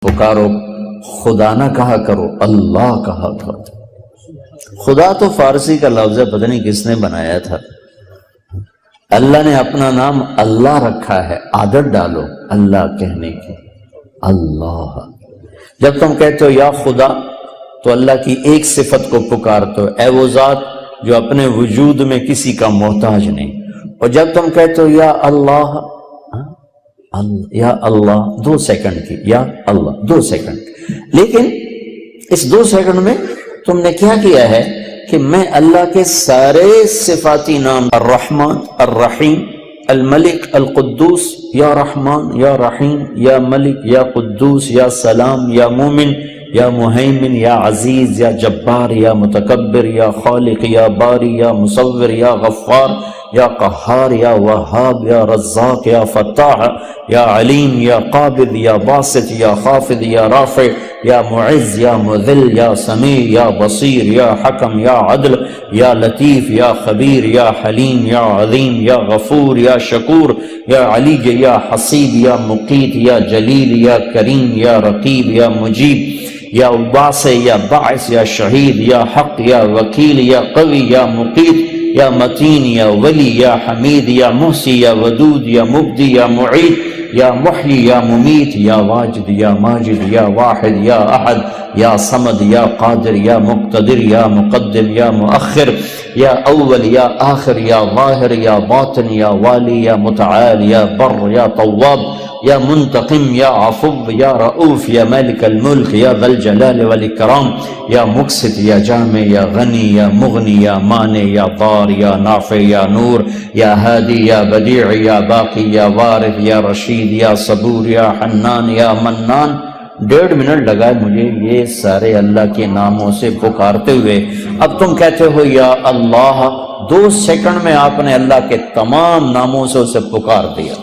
پکارو، خدا نہ کہا کرو، اللہ کہا کرو۔ خدا تو فارسی کا لفظ ہے، پتہ نہیں کس نے بنایا تھا۔ اللہ نے اپنا نام اللہ رکھا ہے، عادت ڈالو اللہ کہنے کی، اللہ۔ جب تم کہتے ہو یا خدا تو اللہ کی ایک صفت کو پکارتے ہو، اے وہ ذات جو اپنے وجود میں کسی کا محتاج نہیں۔ اور جب تم کہتے ہو یا اللہ، یا اللہ 2 سیکنڈ کی، یا اللہ 2 سیکنڈ، لیکن اس 2 سیکنڈ میں تم نے کیا کیا ہے کہ میں اللہ کے سارے صفاتی نام، الرحمن، الرحیم، الملک، القدوس، یا رحمان، یا رحیم، یا ملک، یا قدوس، یا سلام، یا مومن، یا مہیمن، یا عزیز، یا جبار، یا متکبر، یا خالق، یا باری، یا مصور، یا غفار، یا قہار، یا وہاب، یا رزاق، یا فتاح، یا علیم، یا قابض، یا باسط، یا خافض، یا رافع، یا معز، یا مذل، یا سمیع، یا بصیر، یا حکم، یا عدل، یا لطیف، یا خبیر، یا حلیم، یا عظیم، یا غفور، یا شکور، یا علی، یا حسیب، یا مقیت، یا جلیل، یا کریم، یا رقیب، یا مجیب، یا واسع، یا باعث، یا شہید، یا حق، یا وکیل، یا قوی، یا مقیت، یا متین، یا ولی، یا حمید، یا محسی، یا ودود، یا مبدی، یا معید، یا محیی، یا ممیت، یا واجد، یا ماجد، یا واحد، یا احد، یا صمد، یا قادر، یا مقتدر، یا مقدم، یا مؤخر، یا اول، یا آخر، یا ظاہر، یا باطن، یا والی، یا متعال، یا بر، یا طواب، یا منتقم، یا عفو، یا رؤوف، یا مالک الملک، یا ذا الجلال والاکرام، یا مقسط، یا جامع، یا غنی، یا مغنی، یا مانع، یا ضار، یا نافع، یا نور، یا ہادی، یا بدیع، یا باقی، یا وارث، یا رشید، یا صبور، یا حنان، یا منان۔ 1.5 منٹ لگا مجھے یہ سارے اللہ کے ناموں سے پکارتے ہوئے۔ اب تم کہتے ہو یا اللہ، 2 سیکنڈ میں آپ نے اللہ کے تمام ناموں سے اسے پکار دیا۔